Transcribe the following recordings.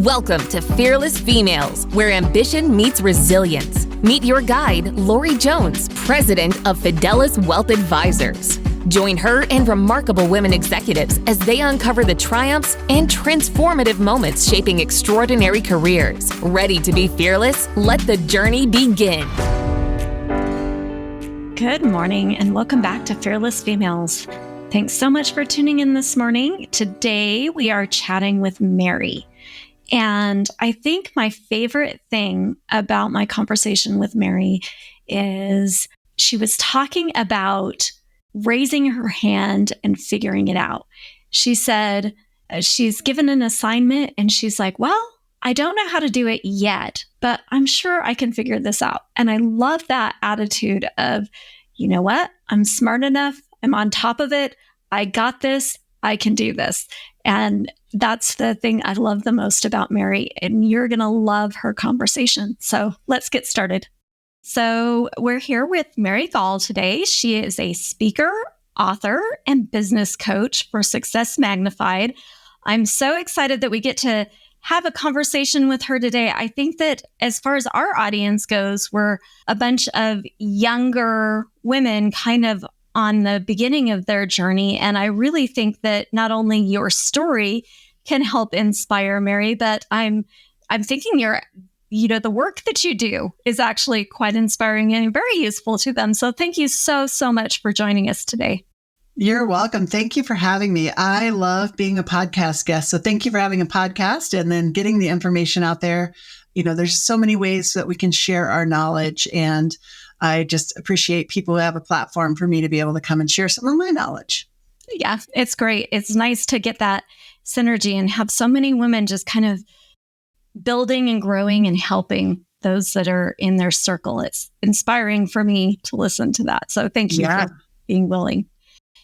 Welcome to Fearless Females, where ambition meets resilience. Meet your guide, Lori Jones, president of Fidelis Wealth Advisors. Join her and remarkable women executives as they uncover the triumphs and transformative moments shaping extraordinary careers. Ready to be fearless? Let the journey begin. Good morning and welcome back to Fearless Females. Thanks so much for tuning in this morning. Today we are chatting with Mary. And I think my favorite thing about my conversation with Mary is she was talking about raising her hand and figuring it out. She said she's given an assignment and she's like, well, I don't know how to do it yet, but I'm sure I can figure this out. And I love that attitude of, you know what? I'm smart enough. I'm on top of it. I got this. I can do this. And that's the thing I love the most about Mary. And you're going to love her conversation. So let's get started. So we're here with Mary Gaul today. She is a speaker, author, and business coach for Success Magnified. I'm so excited that we get to have a conversation with her today. I think that as far as our audience goes, we're a bunch of younger women kind of on the beginning of their journey. And I really think that not only your story can help inspire Mary, but I'm thinking the work that you do is actually quite inspiring and very useful to them. So thank you so much for joining us today. You're welcome. Thank you for having me. I love being a podcast guest. So thank you for having a podcast and then getting the information out there. There's so many ways that we can share our knowledge, and I just appreciate people who have a platform for me to be able to come and share some of my knowledge. Yeah, it's great. It's nice to get that synergy and have so many women just kind of building and growing and helping those that are in their circle. It's inspiring for me to listen to that. So thank you for being willing.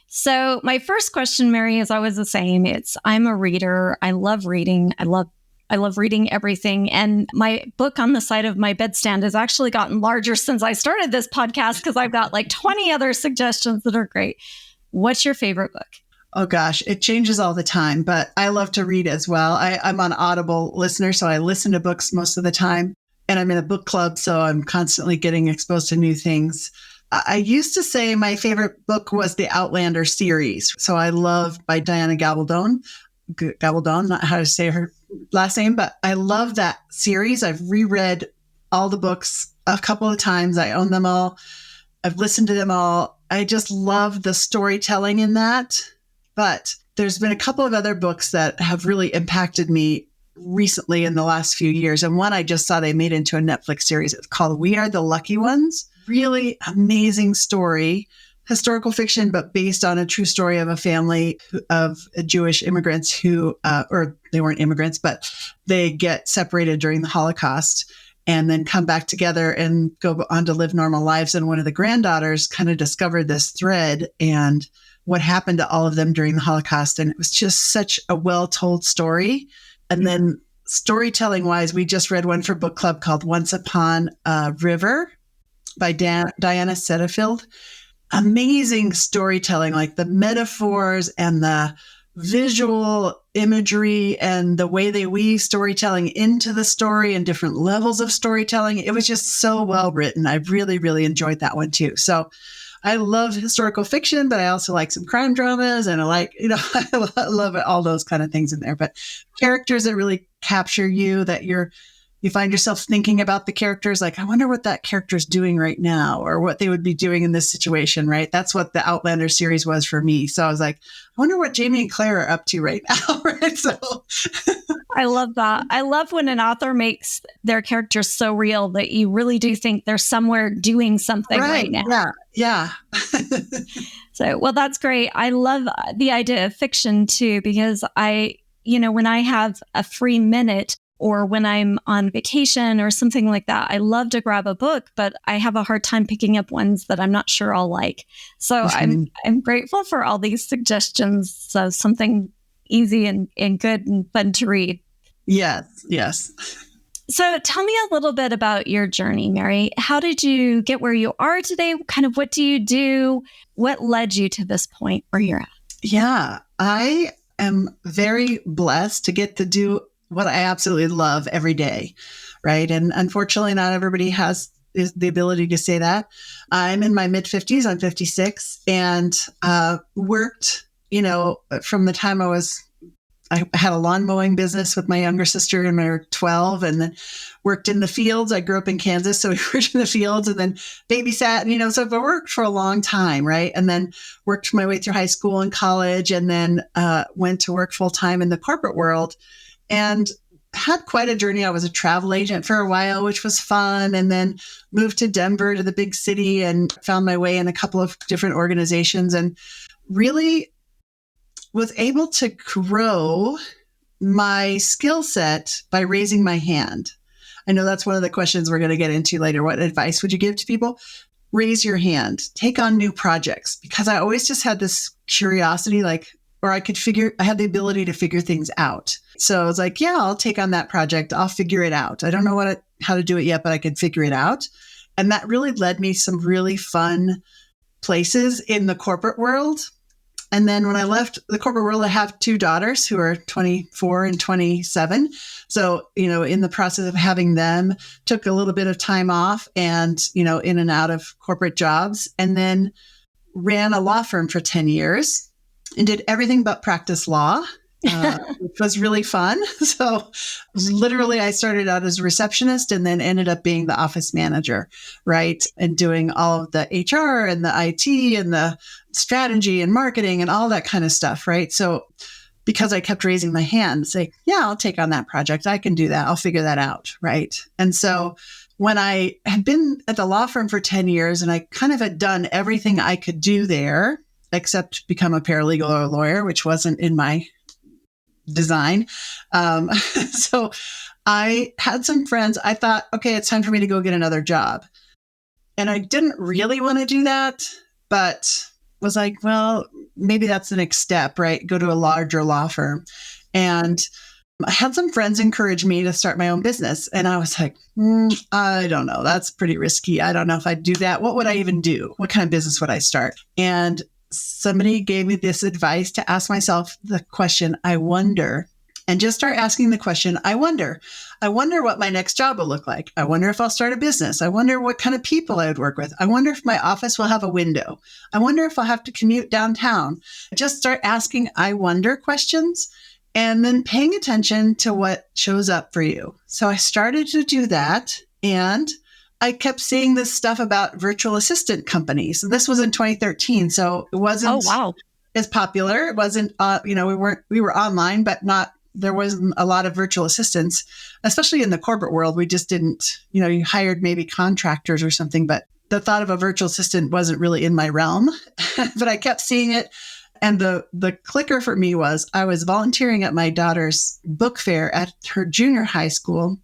So my first question, Mary, is always the same. I'm a reader. I love reading. I love reading everything. And my book on the side of my bedstand has actually gotten larger since I started this podcast because I've got like 20 other suggestions that are great. What's your favorite book? Oh gosh, it changes all the time, but I love to read as well. I'm an Audible listener, so I listen to books most of the time. And I'm in a book club, so I'm constantly getting exposed to new things. I used to say my favorite book was the Outlander series. So I love by Diana Gabaldon, not how to say her last name, but I love that series. I've reread all the books a couple of times. I own them all. I've listened to them all. I just love the storytelling in that. But there's been a couple of other books that have really impacted me recently in the last few years. And one I just saw they made into a Netflix series. It's called We Are the Lucky Ones. Really amazing story. Historical fiction, but based on a true story of a family of Jewish immigrants who, or they weren't immigrants, but they get separated during the Holocaust and then come back together and go on to live normal lives. And one of the granddaughters kind of discovered this thread and what happened to all of them during the Holocaust. And it was just such a well-told story. And then storytelling wise, we just read one for book club called Once Upon a River by Diana Setterfield. Amazing storytelling, like the metaphors and the visual imagery and the way they weave storytelling into the story and different levels of storytelling. It was just so well written. I really, really enjoyed that one too. So I love historical fiction, but I also like some crime dramas and I love all those kind of things in there. But characters that really capture you, that you find yourself thinking about the characters, like, I wonder what that character's doing right now or what they would be doing in this situation, right? That's what the Outlander series was for me. So I was like, I wonder what Jamie and Claire are up to right now, right? So I love that. I love when an author makes their characters so real that you really do think they're somewhere doing something right now. Yeah. So, well, that's great. I love the idea of fiction too, because when I have a free minute, or when I'm on vacation or something like that, I love to grab a book, but I have a hard time picking up ones that I'm not sure I'll like. So I'm grateful for all these suggestions. So something easy and good and fun to read. Yes. So tell me a little bit about your journey, Mary. How did you get where you are today? Kind of what do you do? What led you to this point where you're at? Yeah, I am very blessed to get to do what I absolutely love every day, right? And unfortunately, not everybody has the ability to say that. I'm in my mid-50s. I'm 56, and worked, from the time I had a lawn mowing business with my younger sister when we were 12, and then worked in the fields. I grew up in Kansas, so we worked in the fields, and then babysat, so I worked for a long time, right? And then worked my way through high school and college, and then went to work full time in the corporate world, and had quite a journey. I was a travel agent for a while, which was fun, and then moved to Denver, to the big city, and found my way in a couple of different organizations, and really was able to grow my skill set by raising my hand. I know that's one of the questions we're going to get into later. What advice would you give to people? Raise your hand, take on new projects, because I always just had this curiosity, I had the ability to figure things out. So I was like, yeah, I'll take on that project. I'll figure it out. I don't know how to do it yet, but I can figure it out. And that really led me some really fun places in the corporate world. And then when I left the corporate world, I have 2 daughters who are 24 and 27. So, in the process of having them, took a little bit of time off and, in and out of corporate jobs, and then ran a law firm for 10 years and did everything but practice law, which was really fun. So literally I started out as a receptionist and then ended up being the office manager, right? And doing all of the HR and the IT and the strategy and marketing and all that kind of stuff, right? So because I kept raising my hand, say, yeah, I'll take on that project. I can do that. I'll figure that out, right? And so when I had been at the law firm for 10 years and I kind of had done everything I could do there, except become a paralegal or a lawyer, which wasn't in my design. So I had some friends. I thought, okay, it's time for me to go get another job. And I didn't really want to do that, but was like, well, maybe that's the next step, right? Go to a larger law firm. And I had some friends encourage me to start my own business. And I was like, I don't know. That's pretty risky. I don't know if I'd do that. What would I even do? What kind of business would I start? And somebody gave me this advice to ask myself the question, I wonder, and just start asking the question, I wonder what my next job will look like. I wonder if I'll start a business. I wonder what kind of people I would work with. I wonder if my office will have a window. I wonder if I'll have to commute downtown. Just start asking I wonder questions and then paying attention to what shows up for you. So I started to do that, and I kept seeing this stuff about virtual assistant companies. This was in 2013, so it wasn't as popular. It wasn't, we were online, but there wasn't a lot of virtual assistants, especially in the corporate world. We just didn't, you hired maybe contractors or something, but the thought of a virtual assistant wasn't really in my realm, but I kept seeing it. And the clicker for me was I was volunteering at my daughter's book fair at her junior high school.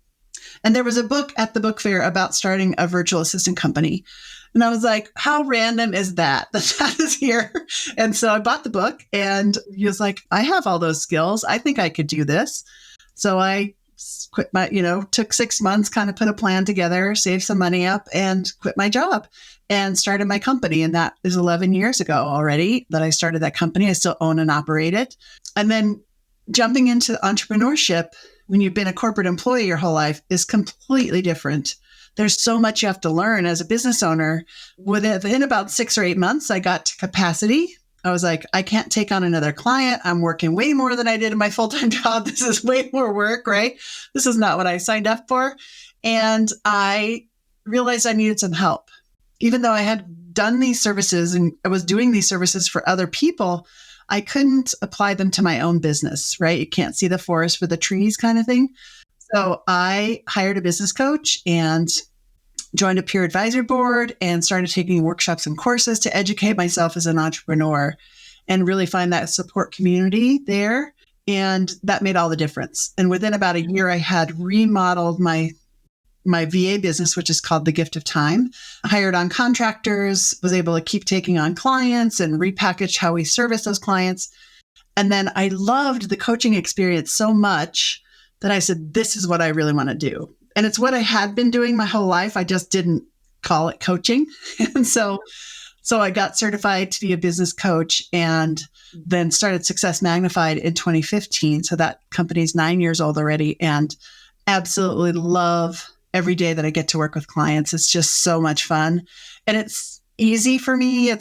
And there was a book at the book fair about starting a virtual assistant company. And I was like, how random is that is here? And so I bought the book, and he was like, I have all those skills. I think I could do this. So I quit took 6 months, kind of put a plan together, saved some money up, and quit my job and started my company. And that is 11 years ago already that I started that company. I still own and operate it. And then jumping into entrepreneurship when you've been a corporate employee your whole life is completely different. There's so much you have to learn as a business owner. Within about 6 or 8 months, I got to capacity. I was like, I can't take on another client. I'm working way more than I did in my full-time job. This is way more work, right? This is not what I signed up for. And I realized I needed some help. Even though I had done these services and I was doing these services for other people, I couldn't apply them to my own business, right? You can't see the forest for the trees kind of thing. So I hired a business coach and joined a peer advisory board and started taking workshops and courses to educate myself as an entrepreneur and really find that support community there. And that made all the difference. And within about a year, I had remodeled my VA business, which is called The Gift of Time. I hired on contractors, was able to keep taking on clients and repackage how we service those clients. And then I loved the coaching experience so much that I said, this is what I really want to do. And it's what I had been doing my whole life. I just didn't call it coaching. And so So I got certified to be a business coach and then started Success Magnified in 2015. So that company's 9 years old already, and absolutely love every day that I get to work with clients. It's just so much fun. And it's easy for me.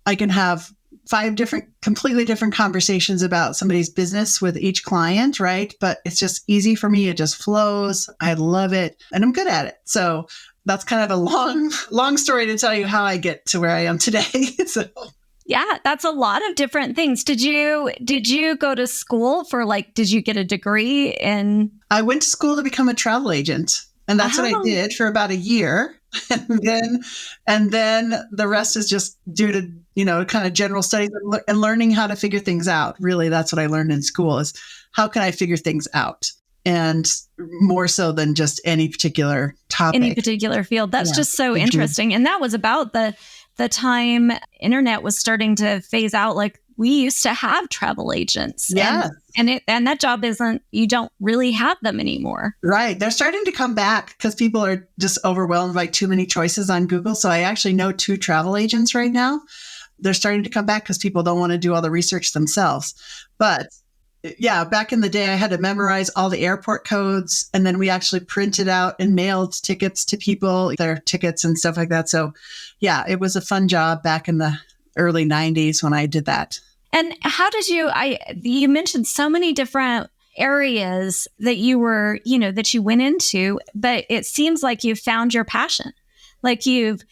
I can have 5 completely different conversations about somebody's business with each client, right? But it's just easy for me. It just flows. I love it and I'm good at it. So that's kind of a long story to tell you how I get to where I am today. So yeah, that's a lot of different things. Did you go to school for did you get a degree in? I went to school to become a travel agent, and that's what I did for about a year. And then the rest is just due to, kind of general studies and learning how to figure things out. Really, that's what I learned in school is how can I figure things out? And more so than just any particular topic. Any particular field. That's just so interesting. And that was about the time internet was starting to phase out. Like we used to have travel agents. Yeah. And that job you don't really have them anymore. Right. They're starting to come back because people are just overwhelmed by too many choices on Google. So I actually know 2 travel agents right now. They're starting to come back because people don't want to do all the research themselves. But yeah, back in the day, I had to memorize all the airport codes, and then we actually printed out and mailed tickets to people, their tickets and stuff like that. So yeah, it was a fun job back in the early 90s when I did that. And how did you mentioned so many different areas that you were, that you went into, but it seems like you found your passion. Like you've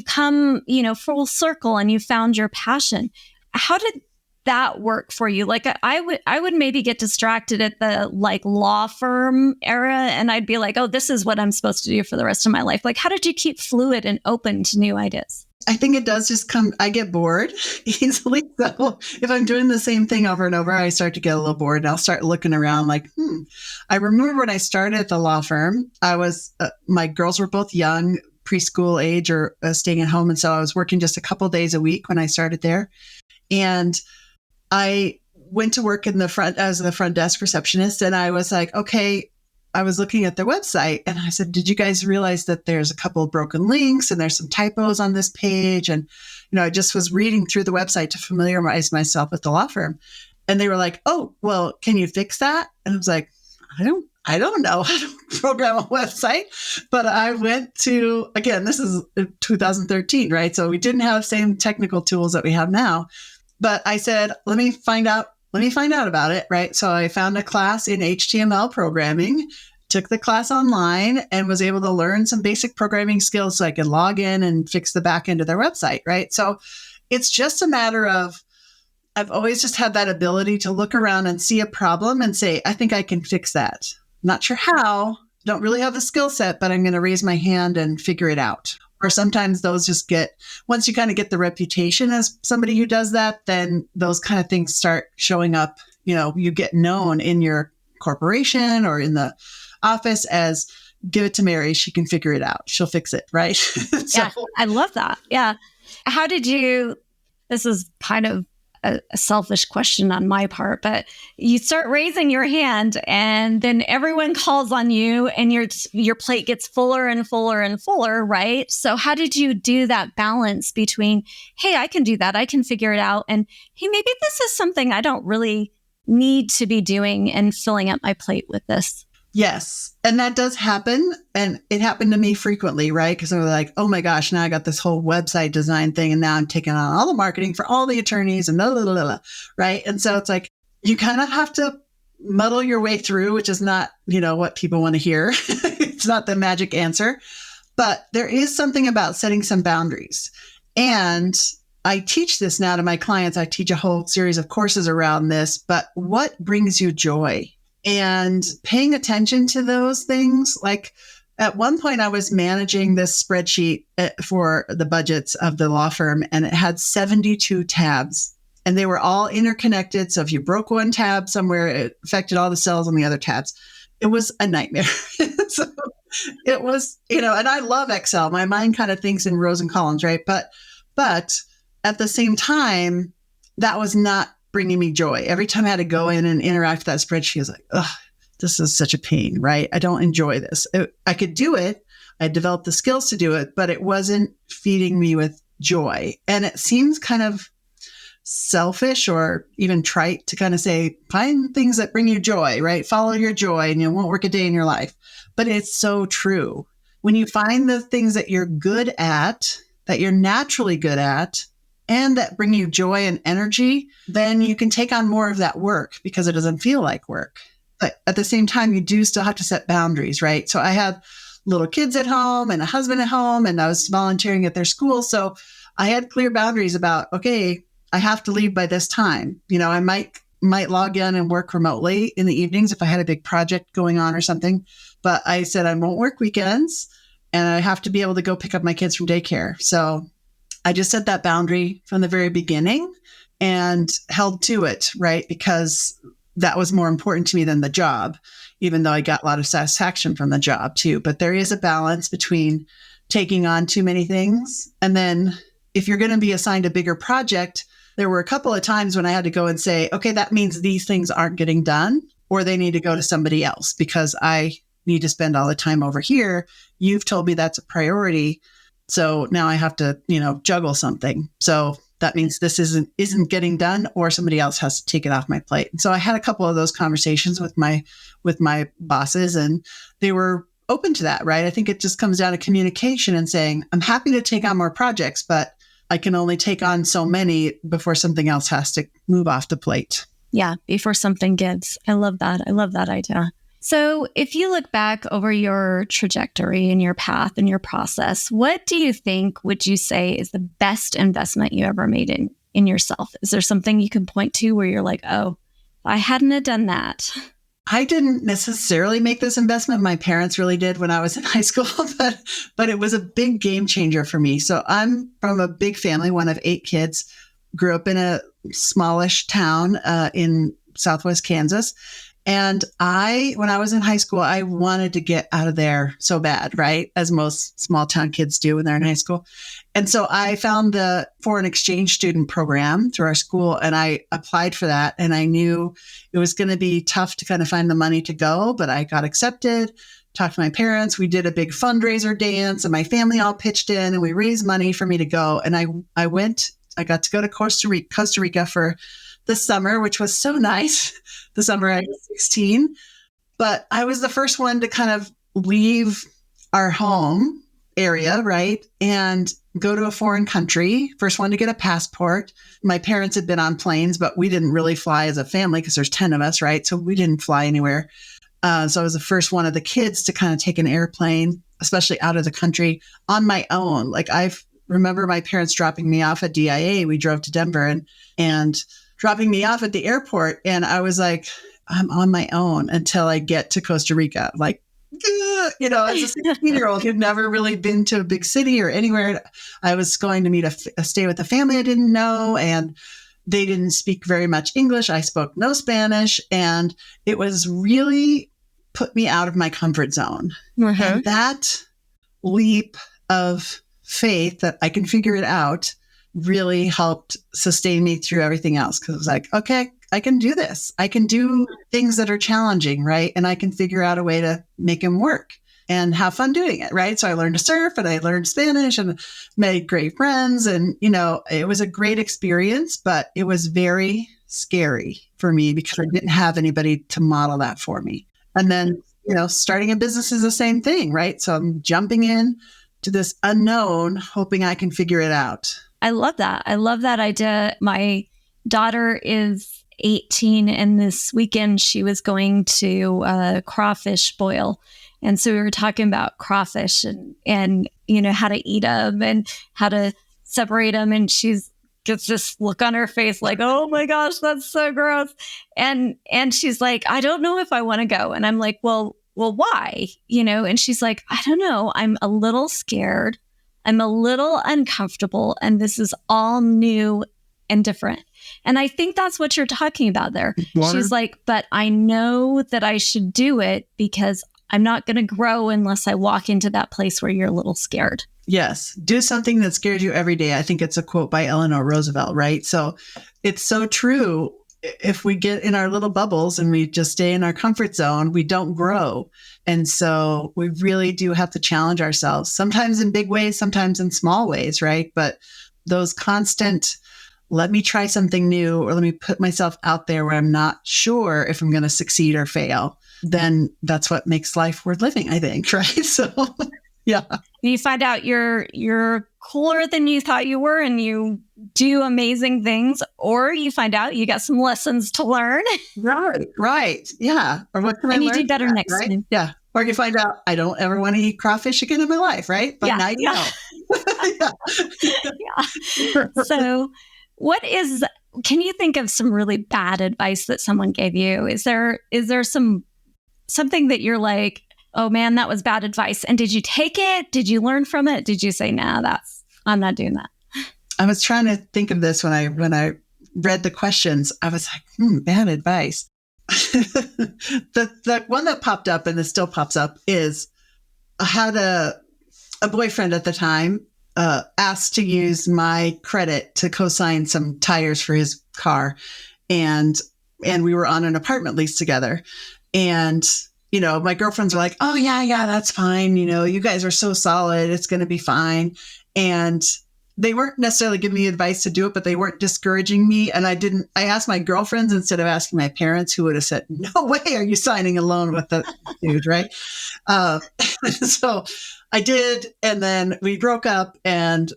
come, full circle and you found your passion. How did that work for you? Like I would maybe get distracted at the law firm era, and I'd be like, oh, this is what I'm supposed to do for the rest of my life. Like, how did you keep fluid and open to new ideas? I think it does just I get bored easily. So if I'm doing the same thing over and over, I start to get a little bored and I'll start looking around like, I remember when I started at the law firm, my girls were both young, preschool age or staying at home. And so I was working just a couple days a week when I started there. And I went to work as the front desk receptionist, and I was like, okay, I was looking at their website and I said, did you guys realize that there's a couple of broken links and there's some typos on this page? And, I just was reading through the website to familiarize myself with the law firm. And they were like, oh, well, can you fix that? And I was like, I don't know how to program a website, but I went to, again, this is 2013, right? So we didn't have the same technical tools that we have now. But I said, let me find out about it, right? So I found a class in HTML programming, took the class online, and was able to learn some basic programming skills so I could log in and fix the back end of their website, right? So it's just a matter of, I've always just had that ability to look around and see a problem and say, I think I can fix that. Not sure how, don't really have the skill set, but I'm going to raise my hand and figure it out. Or sometimes those just once you kind of get the reputation as somebody who does that, then those kind of things start showing up. You get known in your corporation or in the office as, give it to Mary, she can figure it out. She'll fix it, right? Yeah, I love that. Yeah. How did this is kind of a selfish question on my part, but you start raising your hand and then everyone calls on you and your plate gets fuller and fuller and fuller, right? So how did you do that balance between, hey, I can do that, I can figure it out, and hey, maybe this is something I don't really need to be doing and filling up my plate with this? Yes. And that does happen. And it happened to me frequently, right? Because I was like, oh my gosh, now I got this whole website design thing. And now I'm taking on all the marketing for all the attorneys and blah, blah, blah, blah, right? And so it's like, you kind of have to muddle your way through, which is not, what people want to hear. It's not the magic answer. But there is something about setting some boundaries. And I teach this now to my clients. I teach a whole series of courses around this. But what brings you joy? And paying attention to those things. Like at one point I was managing this spreadsheet for the budgets of the law firm, and it had 72 tabs and they were all interconnected. So if you broke one tab somewhere, it affected all the cells on the other tabs. It was a nightmare. So it was, and I love Excel. My mind kind of thinks in rows and columns, right? But at the same time, that was not bringing me joy. Every time I had to go in and interact with that spreadsheet, I was like, ugh, this is such a pain, right? I don't enjoy this. I could do it. I developed the skills to do it, but it wasn't feeding me with joy. And it seems kind of selfish or even trite to kind of say, find things that bring you joy, right? Follow your joy and you won't work a day in your life. But it's so true. When you find the things that you're good at, that you're naturally good at, and that bring you joy and energy, then you can take on more of that work because it doesn't feel like work. But at the same time, you do still have to set boundaries, right? So I had little kids at home and a husband at home, and I was volunteering at their school. So I had clear boundaries about, okay, I have to leave by this time. You know, I might log in and work remotely in the evenings if I had a big project going on or something. But I said I won't work weekends and I have to be able to go pick up my kids from daycare. So I just set that boundary from the very beginning and held to it, right? Because that was more important to me than the job, even though I got a lot of satisfaction from the job too. But there is a balance between taking on too many things. And then if you're going to be assigned a bigger project, there were a couple of times when I had to go and say, okay, that means these things aren't getting done, or they need to go to somebody else because I need to spend all the time over here. You've told me that's a priority. So now I have to, juggle something. So that means this isn't getting done, or somebody else has to take it off my plate. And so I had a couple of those conversations with my bosses, and they were open to that, right? I think it just comes down to communication and saying, I'm happy to take on more projects, but I can only take on so many before something else has to move off the plate. Yeah, before something gives. I love that. I love that idea. So if you look back over your trajectory and your path and your process, what do you think would you say is the best investment you ever made in yourself? Is there something you can point to where you're like, oh, if I hadn't have done that? I didn't necessarily make this investment. My parents really did when I was in high school, but it was a big game changer for me. So I'm from a big family, one of 8 kids, grew up in a smallish town in Southwest Kansas. And when I was in high school, I wanted to get out of there so bad, right? As most small town kids do when they're in high school. And so I found the foreign exchange student program through our school, and I applied for that. And I knew it was going to be tough to kind of find the money to go, but I got accepted, talked to my parents. We did a big fundraiser dance, and my family all pitched in, and we raised money for me to go. And I got to go to Costa Rica for the summer, which was so nice. The summer I was 16, but I was the first one to kind of leave our home area, right? And go to a foreign country. First one to get a passport. My parents had been on planes, but we didn't really fly as a family because there's 10 of us, right? So we didn't fly anywhere. So I was the first one of the kids to kind of take an airplane, especially out of the country on my own. Like I remember my parents dropping me off at DIA. We drove to Denver and dropping me off at the airport. And I was like, I'm on my own until I get to Costa Rica. Like, as a 16-year-old who'd never really been to a big city or anywhere, I was going to stay with a family I didn't know. And they didn't speak very much English. I spoke no Spanish. And it was really put me out of my comfort zone. Mm-hmm. And that leap of faith that I can figure it out really helped sustain me through everything else. Because it was like, okay, I can do this. I can do things that are challenging, right? And I can figure out a way to make them work and have fun doing it, right? So I learned to surf and I learned Spanish and made great friends. And, it was a great experience, but it was very scary for me because I didn't have anybody to model that for me. And then, starting a business is the same thing, right? So I'm jumping in to this unknown, hoping I can figure it out. I love that. I love that idea. My daughter is 18, and this weekend she was going to a crawfish boil. And so we were talking about crawfish and how to eat them and how to separate them. And she's gets this look on her face like, oh my gosh, that's so gross. And she's like, I don't know if I want to go. And I'm like, well, why? And she's like, I don't know. I'm a little scared. I'm a little uncomfortable, and this is all new and different. And I think that's what you're talking about there. Water. She's like, but I know that I should do it because I'm not going to grow unless I walk into that place where you're a little scared. Yes. Do something that scares you every day. I think it's a quote by Eleanor Roosevelt, right? So it's so true. If we get in our little bubbles and we just stay in our comfort zone, we don't grow. And so we really do have to challenge ourselves, sometimes in big ways, sometimes in small ways, right? But those constant, let me try something new, or let me put myself out there where I'm not sure if I'm going to succeed or fail, then that's what makes life worth living, I think. Right. So, yeah. You find out you're cooler than you thought you were and you do amazing things, or you find out you got some lessons to learn. Right. Yeah. Or what can I learn? And you do better from that, next right? time. Yeah. Or you find out I don't ever want to eat crawfish again in my life, right? But now you know. Yeah. So can you think of some really bad advice that someone gave you? Is there something that you're like, oh man, that was bad advice? And did you take it? Did you learn from it? Did you say, nah, I'm not doing that? I was trying to think of this when I read the questions. I was like, bad advice. The one that popped up, and it still pops up, is I had a boyfriend at the time asked to use my credit to co-sign some tires for his car, and we were on an apartment lease together. And my girlfriends were like, "Oh yeah, that's fine. You guys are so solid; it's going to be fine." And they weren't necessarily giving me advice to do it, but they weren't discouraging me. And I asked my girlfriends instead of asking my parents, who would have said, "No way are you signing a loan with the dude," right? So I did. And then we broke up, and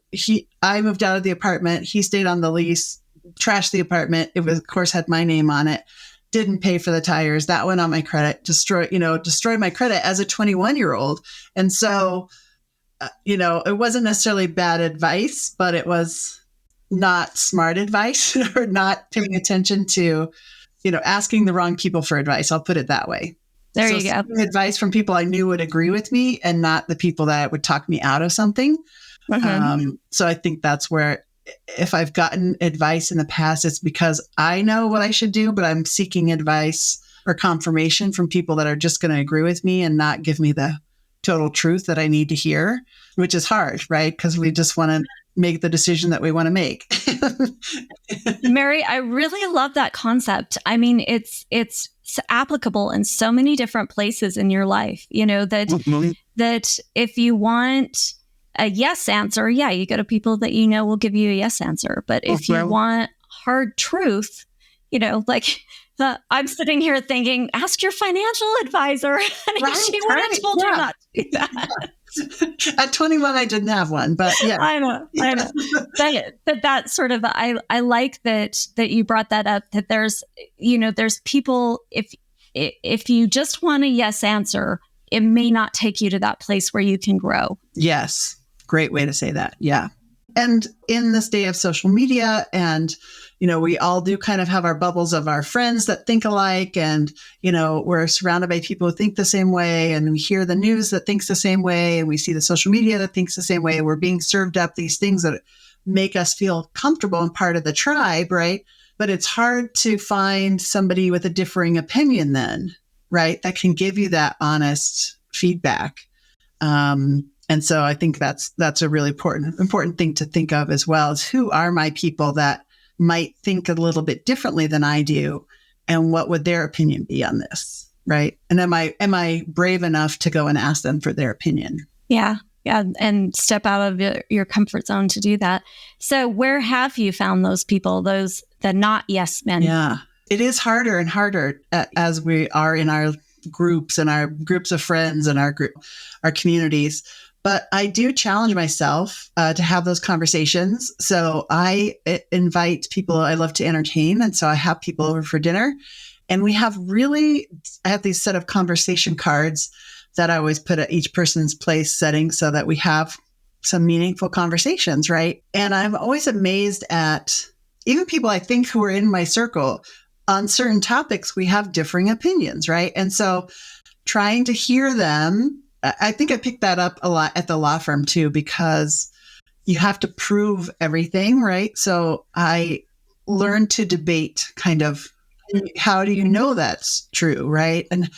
I moved out of the apartment. He stayed on the lease, trashed the apartment. It was, of course, had my name on it. Didn't pay for the tires. That went on my credit, destroyed my credit as a 21-year-old. And so, it wasn't necessarily bad advice, but it was not smart advice or not paying attention to, asking the wrong people for advice. I'll put it that way. There you go. Advice from people I knew would agree with me and not the people that would talk me out of something. So I think that's where, if I've gotten advice in the past, it's because I know what I should do, but I'm seeking advice or confirmation from people that are just going to agree with me and not give me the total truth that I need to hear, which is hard, right? Because we just want to make the decision that we want to make. Mary, I really love that concept. I mean, it's applicable in so many different places in your life, that if you want a yes answer, you go to people that will give you a yes answer. But if you want hard truth, I'm sitting here thinking, ask your financial advisor. She would have told you not to do that. At 21, I didn't have one, but yeah. I know. That sort of, I like that you brought that up, that there's people, if you just want a yes answer, it may not take you to that place where you can grow. Yes. Great way to say that. Yeah. And in this day of social media, and, we all do kind of have our bubbles of our friends that think alike, and, we're surrounded by people who think the same way, and we hear the news that thinks the same way, and we see the social media that thinks the same way. We're being served up these things that make us feel comfortable and part of the tribe, right? But it's hard to find somebody with a differing opinion then, right? That can give you that honest feedback. And so I think that's a really important thing to think of as well, is who are my people that might think a little bit differently than I do, and what would their opinion be on this, right? And am I brave enough to go and ask them for their opinion? Yeah, and step out of your comfort zone to do that. So where have you found those people, the not yes men? Yeah, it is harder and harder as we are in our groups and our groups of friends and our communities. But I do challenge myself to have those conversations. So I invite people I love to entertain. And so I have people over for dinner. And I have these set of conversation cards that I always put at each person's place setting so that we have some meaningful conversations, right? And I'm always amazed at even people I think who are in my circle on certain topics, we have differing opinions, right? And so trying to hear them, I think I picked that up a lot at the law firm too, because you have to prove everything, right? So I learned to debate kind of, how do you know that's true, right? And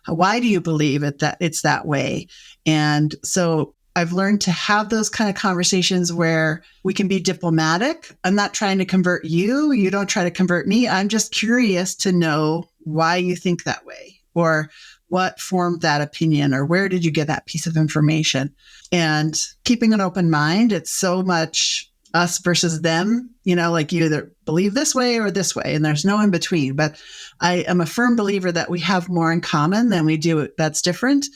why do you believe it that it's that way? And so I've learned to have those kind of conversations where we can be diplomatic. I'm not trying to convert you. You don't try to convert me. I'm just curious to know why you think that way, or what formed that opinion, or where did you get that piece of information? And keeping an open mind, it's so much us versus them, like you either believe this way or this way, and there's no in between. But I am a firm believer that we have more in common than we do that's different.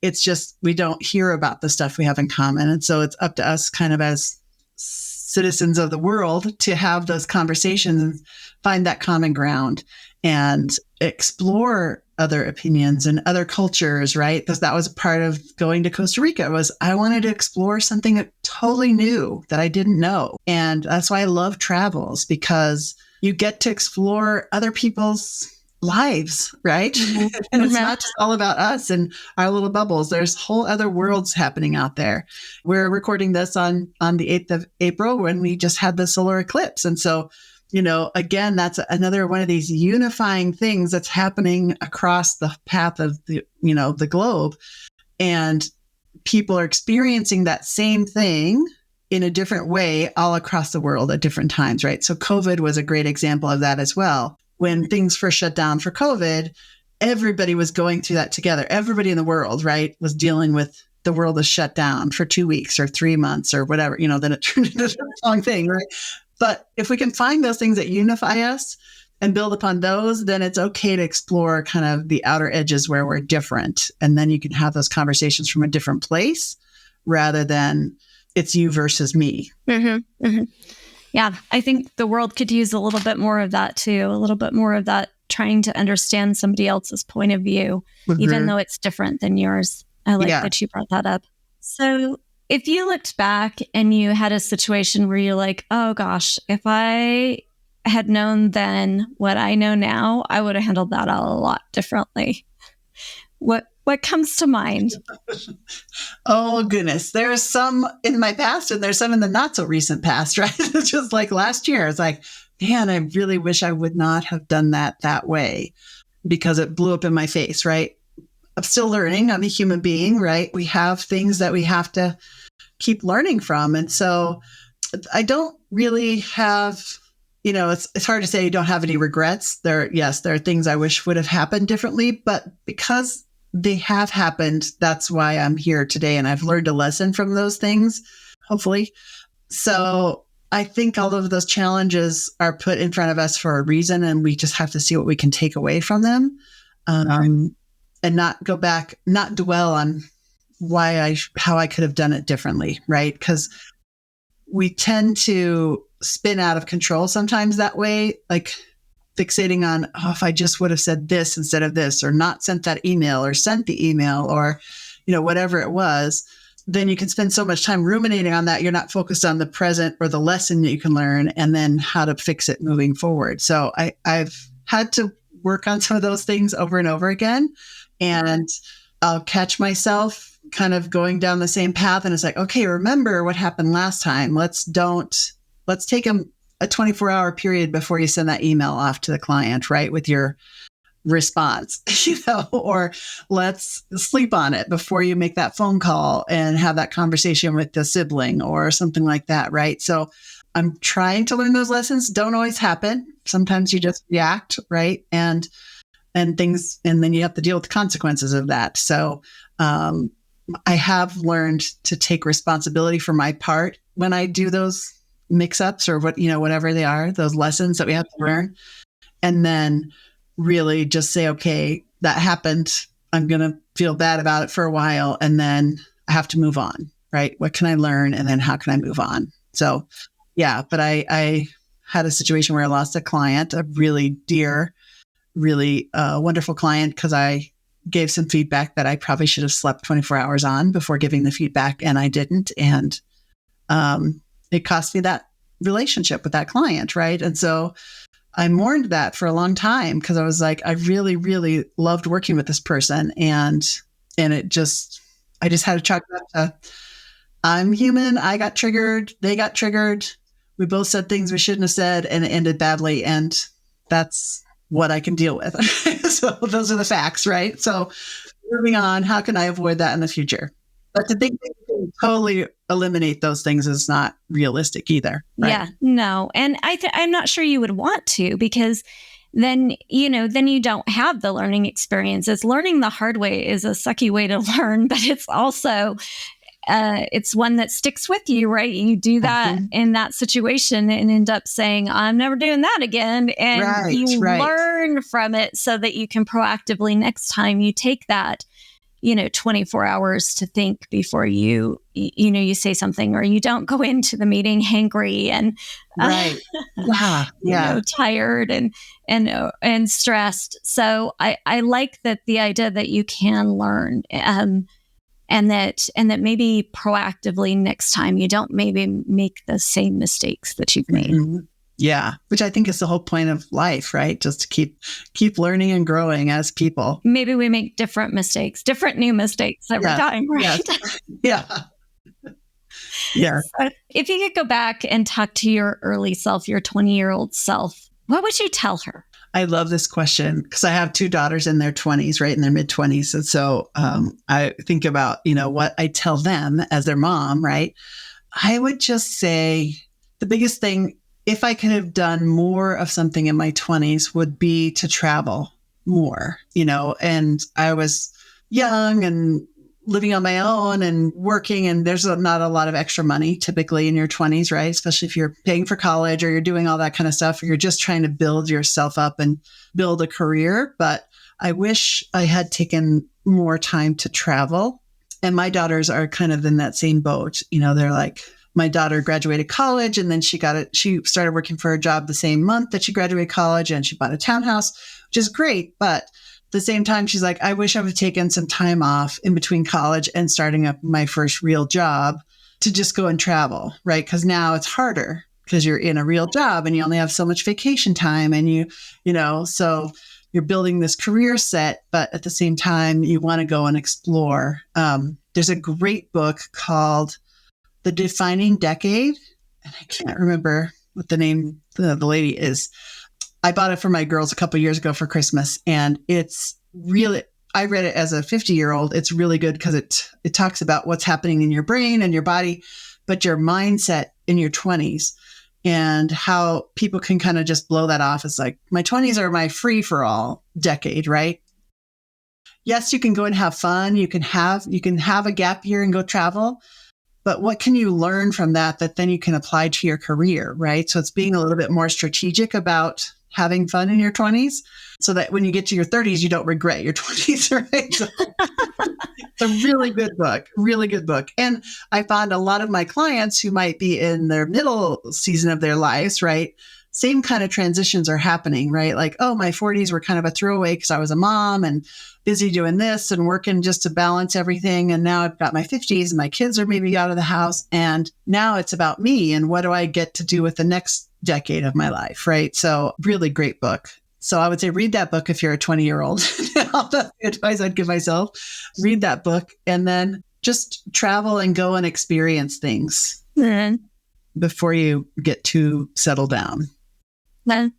It's just we don't hear about the stuff we have in common. And so it's up to us kind of as citizens of the world to have those conversations and find that common ground and explore other opinions and other cultures, right? Because that was a part of going to Costa Rica was I wanted to explore something totally new that I didn't know. And that's why I love travels, because you get to explore other people's lives, right? Mm-hmm. And it's not just all about us and our little bubbles. There's whole other worlds happening out there. We're recording this on the 8th of April when we just had the solar eclipse. And so, again, that's another one of these unifying things that's happening across the path of the globe. And people are experiencing that same thing in a different way all across the world at different times, right? So COVID was a great example of that as well. When things first shut down for COVID, everybody was going through that together. Everybody in the world, right, was dealing with the world is shut down for 2 weeks or 3 months or whatever, then it turned into a long thing, right? But if we can find those things that unify us and build upon those, then it's okay to explore kind of the outer edges where we're different. And then you can have those conversations from a different place rather than it's you versus me. Mm-hmm. Mm-hmm. Yeah, I think the world could use a little bit more of that too, a little bit more of that trying to understand somebody else's point of view, even though it's different than yours. I like that you brought that up. So if you looked back and you had a situation where you're like, oh gosh, if I had known then what I know now, I would have handled that a lot differently. What comes to mind? Oh, goodness. There's some in my past and there's some in the not so recent past, right? It's just like last year. It's like, man, I really wish I would not have done that way because it blew up in my face, right? I'm still learning. I'm a human being, right? We have things that we have to keep learning from. And so I don't really have, it's hard to say you don't have any regrets. There are things I wish would have happened differently, but because they have happened, that's why I'm here today. And I've learned a lesson from those things, hopefully. So I think all of those challenges are put in front of us for a reason, and we just have to see what we can take away from them. And not go back, not dwell on how I could have done it differently, right? Because we tend to spin out of control sometimes that way, like fixating on, if I just would have said this instead of this, or not sent that email or sent the email or, whatever it was, then you can spend so much time ruminating on that. You're not focused on the present or the lesson that you can learn and then how to fix it moving forward. So I've had to work on some of those things over and over again. And I'll catch myself kind of going down the same path. And it's like, okay, remember what happened last time. Let's take a 24-hour period before you send that email off to the client, right? With your response, or let's sleep on it before you make that phone call and have that conversation with the sibling or something like that, right? So I'm trying to learn those lessons. Don't always happen. Sometimes you just react, right? And things, and then you have to deal with the consequences of that. So I have learned to take responsibility for my part when I do those mix-ups or whatever they are, those lessons that we have to learn. And then really just say, okay, that happened. I'm going to feel bad about it for a while. And then I have to move on, right? What can I learn? And then how can I move on? So yeah, but I had a situation where I lost a client, a really dear, really wonderful client, because I gave some feedback that I probably should have slept 24 hours on before giving the feedback, and I didn't. And it cost me that relationship with that client, right? And so I mourned that for a long time because I was like, I really, really loved working with this person. And I just had to chalk it up to, I'm human. I got triggered. They got triggered. We both said things we shouldn't have said, and it ended badly. And that's what I can deal with. So those are the facts, right? So moving on, how can I avoid that in the future? But to think that you can totally eliminate those things is not realistic either. Right? Yeah, no. And I'm not sure you would want to, because then you don't have the learning experiences. Learning the hard way is a sucky way to learn, but it's also it's one that sticks with you, right? You do that in that situation and end up saying, I'm never doing that again. And you learn from it so that you can proactively next time you take that, 24 hours to think before you say something, or you don't go into the meeting hangry and tired and stressed. So I like that the idea that you can learn, and that maybe proactively next time you don't maybe make the same mistakes that you've made. Mm-hmm. Yeah, which I think is the whole point of life, right? Just to keep learning and growing as people. Maybe we make different new mistakes every time, right? Yes. Yeah. So if you could go back and talk to your early self, your 20-year-old self, what would you tell her? I love this question because I have two daughters in their 20s, right? In their mid 20s. And so I think about, what I tell them as their mom, right? I would just say the biggest thing, if I could have done more of something in my 20s, would be to travel more, and I was young and living on my own and working, and there's not a lot of extra money typically in your 20s, right? Especially if you're paying for college or you're doing all that kind of stuff, or you're just trying to build yourself up and build a career. But I wish I had taken more time to travel. And my daughters are kind of in that same boat. They're like, my daughter graduated college, and then she started working for a job the same month that she graduated college, and she bought a townhouse, which is great. But at the same time, she's like, I wish I would have taken some time off in between college and starting up my first real job to just go and travel, right? Because now it's harder because you're in a real job and you only have so much vacation time, and so you're building this career set, but at the same time, you want to go and explore. There's a great book called The Defining Decade, and I can't remember what the name the lady is. I bought it for my girls a couple of years ago for Christmas, and it's really, I read it as a 50-year-old. It's really good because it talks about what's happening in your brain and your body, but your mindset in your 20s and how people can kind of just blow that off. It's like, my 20s are my free-for-all decade, right? Yes, you can go and have fun. You can have a gap year and go travel. But what can you learn from that then you can apply to your career, right? So it's being a little bit more strategic about having fun in your 20s so that when you get to your 30s, you don't regret your 20s, right? So it's a really good book. And I found a lot of my clients who might be in their middle season of their lives, right? Same kind of transitions are happening, right? Like, oh, my 40s were kind of a throwaway because I was a mom and busy doing this and working just to balance everything. And now I've got my 50s and my kids are maybe out of the house. And now it's about me and what do I get to do with the next decade of my life, right? So really great book. So I would say read that book if you're a 20-year-old. That's the advice I'd give myself. Read that book and then just travel and go and experience things before you get too settled down. I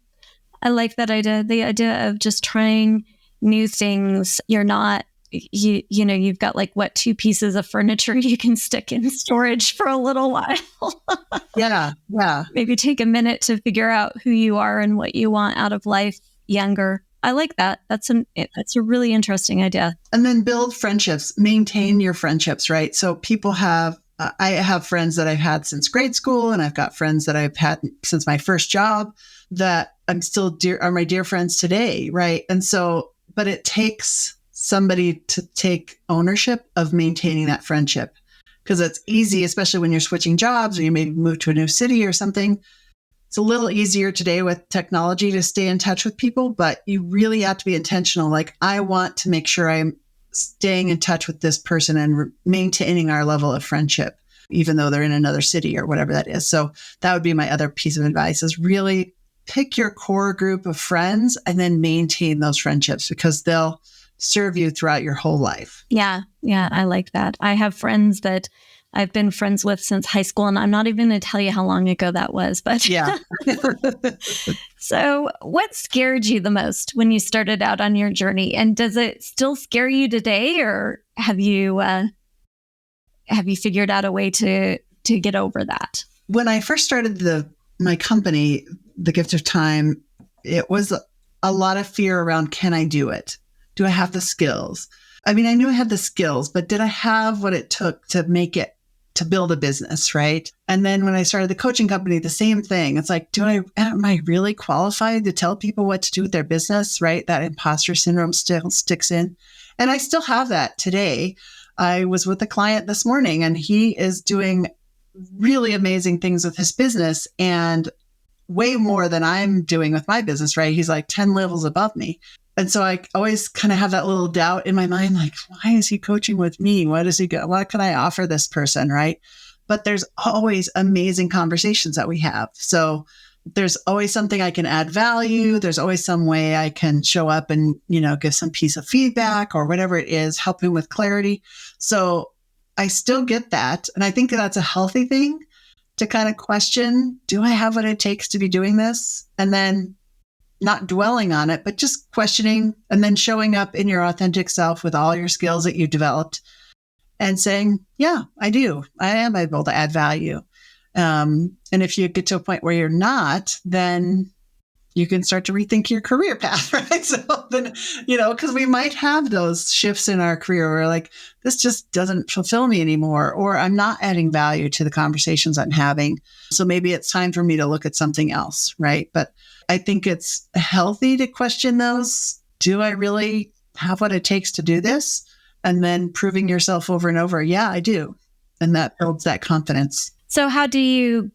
like that idea. The idea of just trying new things. You're not, you've got like two pieces of furniture you can stick in storage for a little while. Yeah. Maybe take a minute to figure out who you are and what you want out of life younger. I like that. That's a really interesting idea. And then build friendships, maintain your friendships, right? So I have friends that I've had since grade school, and I've got friends that I've had since my first job that I'm still are my dear friends today, right? And so, but it takes somebody to take ownership of maintaining that friendship, because it's easy, especially when you're switching jobs or you maybe move to a new city or something. It's a little easier today with technology to stay in touch with people, but you really have to be intentional. Like, I want to make sure I'm staying in touch with this person and maintaining our level of friendship, even though they're in another city or whatever that is. So that would be my other piece of advice, is really pick your core group of friends and then maintain those friendships, because they'll serve you throughout your whole life. Yeah, I like that. I have friends that I've been friends with since high school, and I'm not even going to tell you how long ago that was, but yeah. So what scared you the most when you started out on your journey? And does it still scare you today, or have you figured out a way to get over that? When I first started my company, The Gift of Time, it was a lot of fear around, can I do it? Do I have the skills? I mean, I knew I had the skills, but did I have what it took to make it to build a business, right? And then when I started the coaching company, the same thing. It's like, am I really qualified to tell people what to do with their business, right? That imposter syndrome still sticks in. And I still have that today. I was with a client this morning and he is doing really amazing things with his business and way more than I'm doing with my business, right? He's like 10 levels above me. And so I always kind of have that little doubt in my mind, like, why is he coaching with me? What does he go? What can I offer this person, right? But there's always amazing conversations that we have. So there's always something I can add value. There's always some way I can show up and, give some piece of feedback or whatever it is, help him with clarity. So I still get that. And I think that's a healthy thing to kind of question, do I have what it takes to be doing this? And then not dwelling on it, but just questioning and then showing up in your authentic self with all your skills that you've developed and saying, yeah, I do. I am able to add value. And if you get to a point where you're not, then you can start to rethink your career path, right? So then, because we might have those shifts in our career where like, this just doesn't fulfill me anymore, or I'm not adding value to the conversations I'm having. So maybe it's time for me to look at something else, right? But I think it's healthy to question those. Do I really have what it takes to do this? And then proving yourself over and over, yeah, I do. And that builds that confidence. So how do you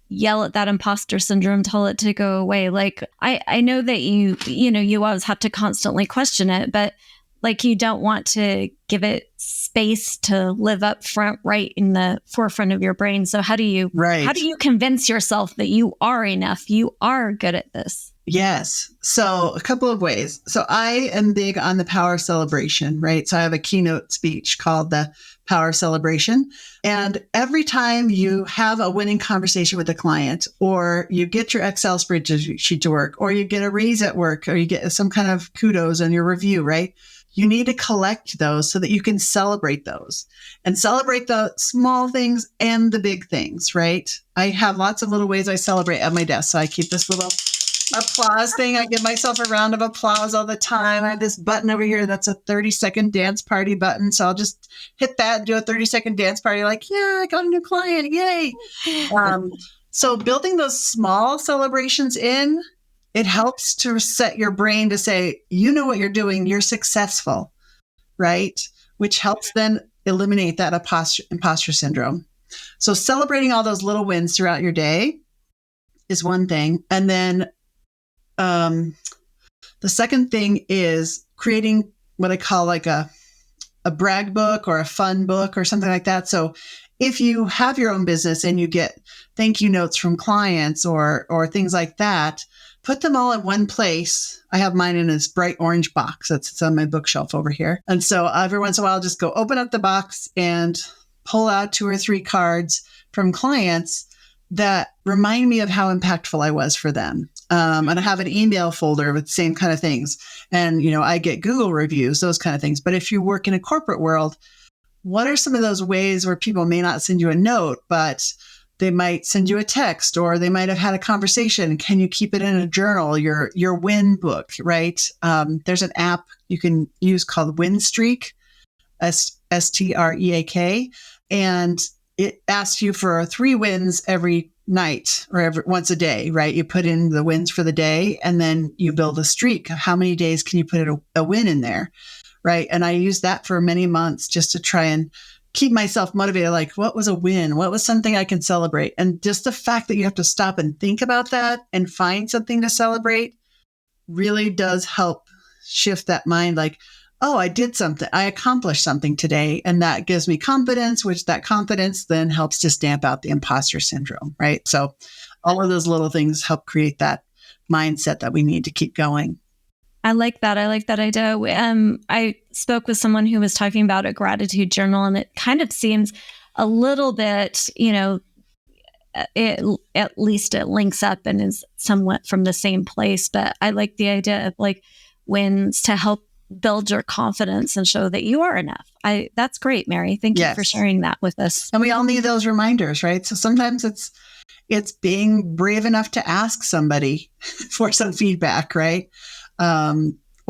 yell at that imposter syndrome, tell it to go away? Like, I know that you always have to constantly question it, but like you don't want to give it space to live up front, right in the forefront of your brain. So how do you convince yourself that you are enough? You are good at this? Yes. So a couple of ways. So I am big on the power celebration, right? So I have a keynote speech called the Power Celebration. And every time you have a winning conversation with a client, or you get your Excel spreadsheet to work, or you get a raise at work, or you get some kind of kudos on your review, right? You need to collect those so that you can celebrate those and celebrate the small things and the big things, right? I have lots of little ways I celebrate at my desk. So I keep this little applause thing. I give myself a round of applause all the time. I have this button over here that's a 30-second dance party button. So I'll just hit that and do a 30-second dance party. Like, yeah, I got a new client. Yay. So building those small celebrations in, it helps to set your brain to say, you know what you're doing. You're successful, right? Which helps then eliminate that imposter syndrome. So celebrating all those little wins throughout your day is one thing. And then the second thing is creating what I call like a brag book or a fun book or something like that. So if you have your own business and you get thank you notes from clients or things like that, put them all in one place. I have mine in this bright orange box that's on my bookshelf over here. And so every once in a while, I'll just go open up the box and pull out 2 or 3 cards from clients that remind me of how impactful I was for them. And I have an email folder with the same kind of things. And, I get Google reviews, those kind of things. But if you work in a corporate world, what are some of those ways where people may not send you a note, but they might send you a text, or they might have had a conversation? Can you keep it in a journal, your win book, right? There's an app you can use called Winstreak, STREAK, and it asks you for 3 wins every night or once a day, right? You put in the wins for the day, and then you build a streak. How many days can you put a win in there, right? And I used that for many months just to try and keep myself motivated. Like, what was a win? What was something I can celebrate? And just the fact that you have to stop and think about that and find something to celebrate really does help shift that mind. Like, oh, I did something. I accomplished something today. And that gives me confidence, which that confidence then helps to stamp out the imposter syndrome, right? So all of those little things help create that mindset that we need to keep going. I like that. I like that idea. I spoke with someone who was talking about a gratitude journal, and it kind of seems a little bit, at least it links up and is somewhat from the same place. But I like the idea of like wins to help build your confidence and show that you are enough. That's great, Mary. Thank you for sharing that with us. And we all need those reminders, right? So sometimes it's being brave enough to ask somebody for some feedback, right?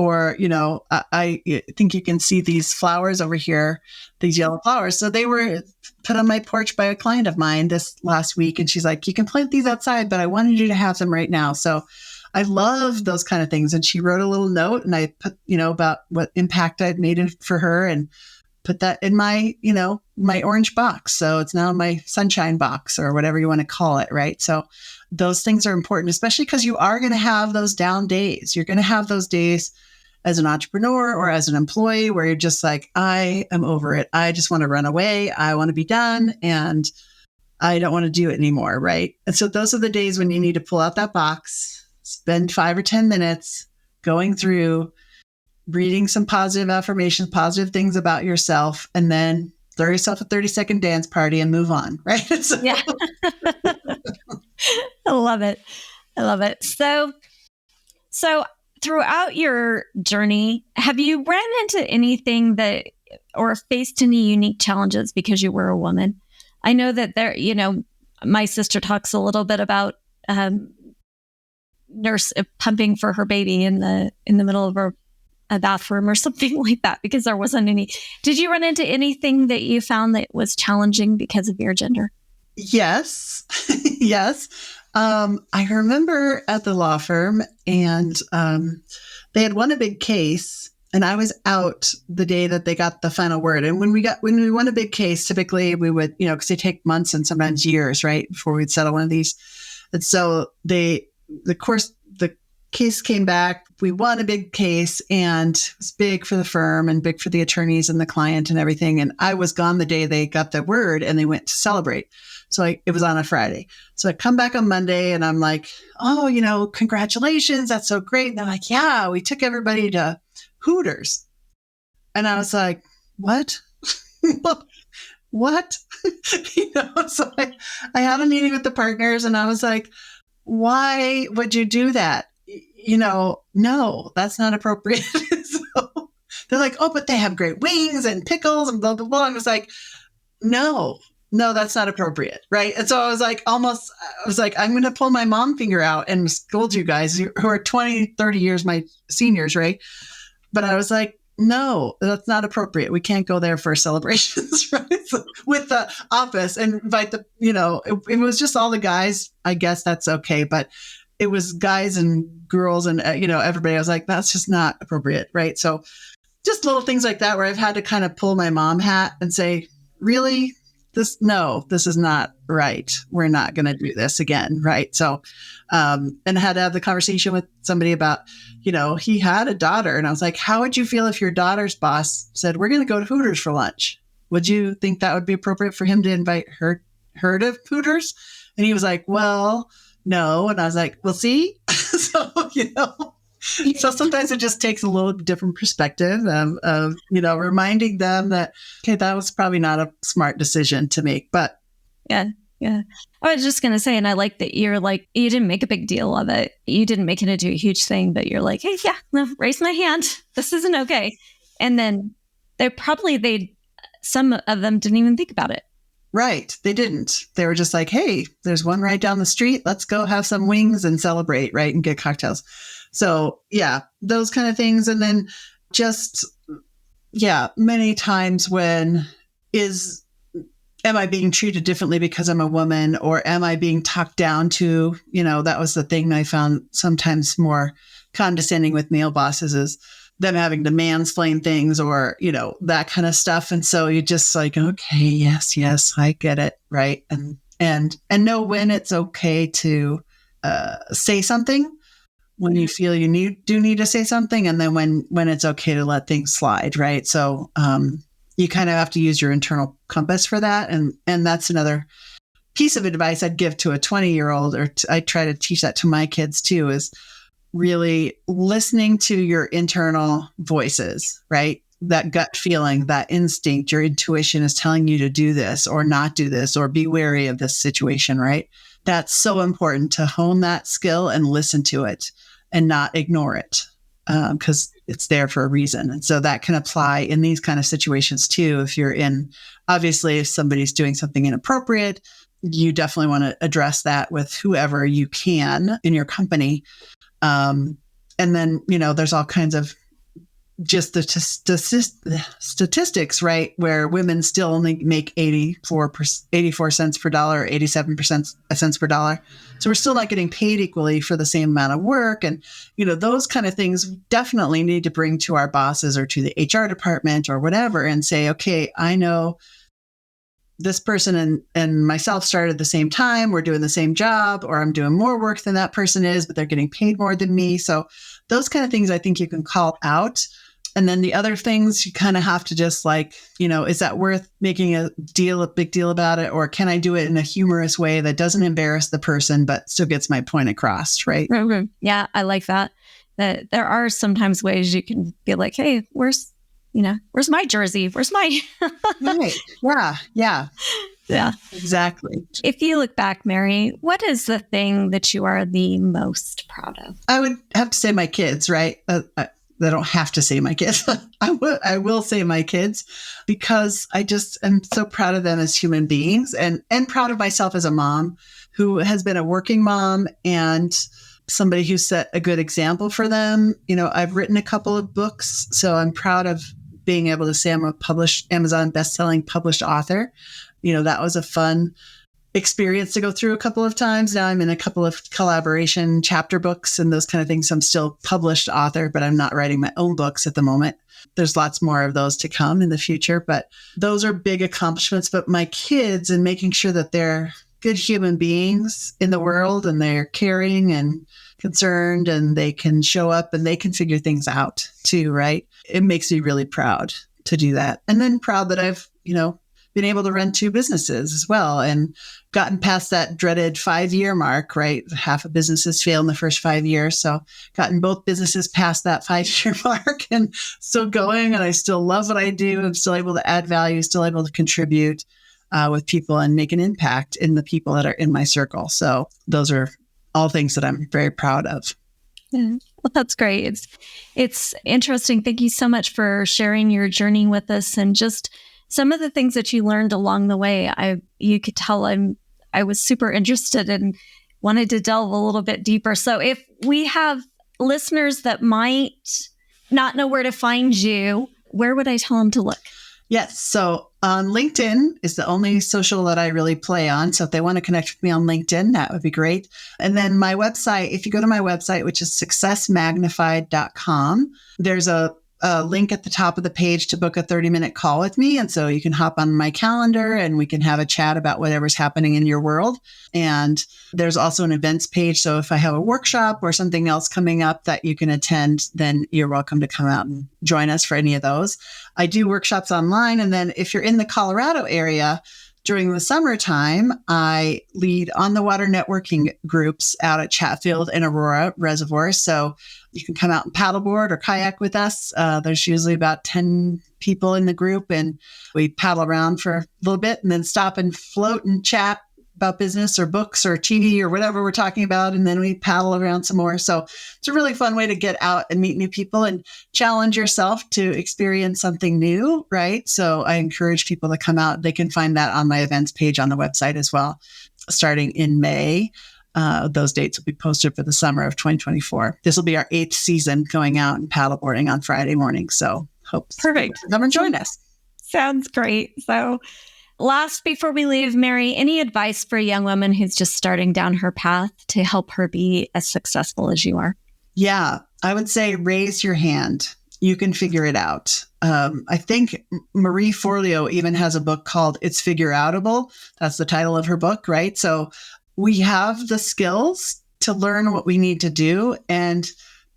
Or, I think you can see these flowers over here, these yellow flowers. So they were put on my porch by a client of mine this last week. And she's like, you can plant these outside, but I wanted you to have them right now. So I love those kind of things. And she wrote a little note, and I put, about what impact I'd made for her, and put that in my, my orange box. So it's now my sunshine box, or whatever you want to call it. Right. So those things are important, especially because you are going to have those down days. You're going to have those days as an entrepreneur or as an employee where you're just like, I am over it. I just want to run away. I want to be done, and I don't want to do it anymore. Right. And so those are the days when you need to pull out that box, spend 5 or 10 minutes going through, reading some positive affirmations, positive things about yourself, and then throw yourself a 30-second dance party and move on. Right. So. Yeah. I love it. I love it. So throughout your journey, have you ran into anything or faced any unique challenges because you were a woman? I know that my sister talks a little bit about nurse pumping for her baby in the middle of a bathroom or something like that, because there wasn't any. Did you run into anything that you found that was challenging because of your gender? Yes. Yes. I remember at the law firm, and they had won a big case, and I was out the day that they got the final word. And when we won a big case, typically we would, because they take months and sometimes years, right, before we'd settle one of these. And so the case came back. We won a big case, and it was big for the firm and big for the attorneys and the client and everything. And I was gone the day they got the word, and they went to celebrate. So it was on a Friday. So I come back on Monday, and I'm like, oh, congratulations. That's so great. And they're like, yeah, we took everybody to Hooters. And I was like, what? What? So I had a meeting with the partners, and I was like, why would you do that? No, that's not appropriate. So they're like, oh, but they have great wings and pickles and blah, blah, blah. And I was like, no, that's not appropriate. Right. And so I was like, I'm going to pull my mom finger out and scold you guys who are 20, 30 years my seniors. Right. But I was like, no, that's not appropriate. We can't go there for celebrations, right? So with the office and invite it was just all the guys. I guess that's okay. But it was guys and girls and, everybody. I was like, that's just not appropriate. Right. So just little things like that where I've had to kind of pull my mom hat and say, really, this is not right. We're not going to do this again. Right. So, and I had to have the conversation with somebody about, he had a daughter, and I was like, how would you feel if your daughter's boss said, we're going to go to Hooters for lunch? Would you think that would be appropriate for him to invite her to Hooters? And he was like, well, no. And I was like, well, see, so, so sometimes it just takes a little different perspective of reminding them that, okay, that was probably not a smart decision to make, but. Yeah. I was just going to say, and I like that you're like, you didn't make a big deal of it. You didn't make it into a huge thing, but you're like, hey, yeah, no, raise my hand. This isn't okay. And then some of them didn't even think about it. Right. They didn't. They were just like, hey, there's one right down the street. Let's go have some wings and celebrate, right? And get cocktails. So yeah, those kind of things. And then just, many times am I being treated differently because I'm a woman, or am I being talked down to? That was the thing I found sometimes more condescending with male bosses, is them having to mansplain things or, that kind of stuff. And so you just like, okay, yes, I get it. Right. And know when it's okay to say something, when you feel you do need to say something, and then when it's okay to let things slide. Right. So, you kind of have to use your internal compass for that. And that's another piece of advice I'd give to a 20-year-old, or I try to teach that to my kids too, is really listening to your internal voices, right? That gut feeling, that instinct, your intuition is telling you to do this or not do this, or be wary of this situation, right? That's so important to hone that skill and listen to it and not ignore it. Because it's there for a reason. And so that can apply in these kind of situations too. If somebody's doing something inappropriate, you definitely want to address that with whoever you can in your company. And then, there's all kinds of just the statistics, right, where women still only make 84 cents per dollar, or 87% cents per dollar. So we're still not getting paid equally for the same amount of work. And, those kind of things definitely need to bring to our bosses or to the HR department or whatever and say, okay, I know this person and myself started at the same time. We're doing the same job, or I'm doing more work than that person is, but they're getting paid more than me. So those kind of things I think you can call out. And then the other things you kind of have to just is that worth making a big deal about it? Or can I do it in a humorous way that doesn't embarrass the person, but still gets my point across, right? Mm-hmm. Yeah, I like that. That there are sometimes ways you can be like, hey, where's my jersey? Where's my... Right. Yeah. Yeah, exactly. If you look back, Mary, what is the thing that you are the most proud of? I would have to say my kids, right? I don't have to say my kids. I will say my kids, because I just am so proud of them as human beings and proud of myself as a mom who has been a working mom and somebody who set a good example for them. I've written a couple of books, so I'm proud of being able to say I'm a Amazon bestselling published author. That was a fun experience to go through a couple of times. Now I'm in a couple of collaboration chapter books and those kind of things. I'm still published author, but I'm not writing my own books at the moment. There's lots more of those to come in the future, but those are big accomplishments. But my kids, and making sure that they're good human beings in the world and they're caring and concerned and they can show up and they can figure things out too, right? It makes me really proud to do that. And then proud that I've, been able to run 2 businesses as well and gotten past that dreaded 5-year mark, right? Half of businesses fail in the first 5 years. So gotten both businesses past that 5-year mark and still going. And I still love what I do. I'm still able to add value, still able to contribute with people and make an impact in the people that are in my circle. So those are all things that I'm very proud of. Yeah. Well, that's great. It's interesting. Thank you so much for sharing your journey with us and just some of the things that you learned along the way. You could tell I was super interested and wanted to delve a little bit deeper. So if we have listeners that might not know where to find you, where would I tell them to look? Yes. So on LinkedIn is the only social that I really play on. So if they want to connect with me on LinkedIn, that would be great. And then my website, if you go to my website, which is successmagnified.com, there's a link at the top of the page to book a 30-minute call with me. And so you can hop on my calendar and we can have a chat about whatever's happening in your world. And there's also an events page. So if I have a workshop or something else coming up that you can attend, then you're welcome to come out and join us for any of those. I do workshops online. And then if you're in the Colorado area, during the summertime, I lead on the water networking groups out at Chatfield and Aurora reservoirs. So you can come out and paddleboard or kayak with us. There's usually about 10 people in the group, and we paddle around for a little bit and then stop and float and chat about business or books or TV or whatever we're talking about. And then we paddle around some more. So it's a really fun way to get out and meet new people and challenge yourself to experience something new, right? So I encourage people to come out. They can find that on my events page on the website as well, starting in May. Those dates will be posted for the summer of 2024. This will be our 8th season going out and paddleboarding on Friday morning. So hope perfect. Come and join us. Sounds great. So last, before we leave, Mary, any advice for a young woman who's just starting down her path to help her be as successful as you are? Yeah, I would say raise your hand. You can figure it out. I think Marie Forleo even has a book called It's Figure Outable. That's the title of her book, right? So we have the skills to learn what we need to do. And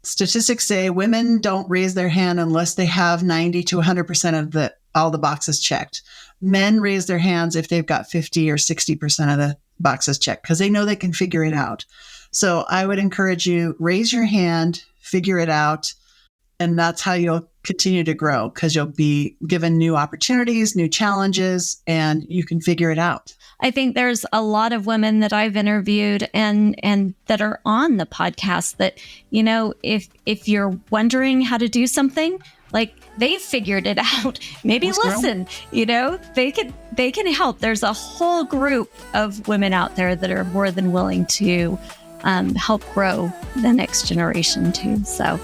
statistics say women don't raise their hand unless they have 90 to 100% of all the boxes checked. Men raise their hands if they've got 50 or 60% of the boxes checked because they know they can figure it out. So I would encourage you, raise your hand, figure it out. And that's how you'll continue to grow, because you'll be given new opportunities, new challenges, and you can figure it out. I think there's a lot of women that I've interviewed and that are on the podcast that, if you're wondering how to do something, like they've figured it out. Maybe listen, they can help. There's a whole group of women out there that are more than willing to help grow the next generation too. So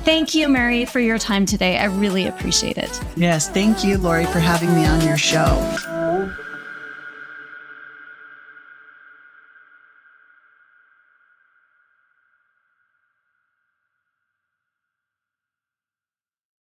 Thank you, Mary, for your time today. I really appreciate it. Yes, thank you, Lori, for having me on your show.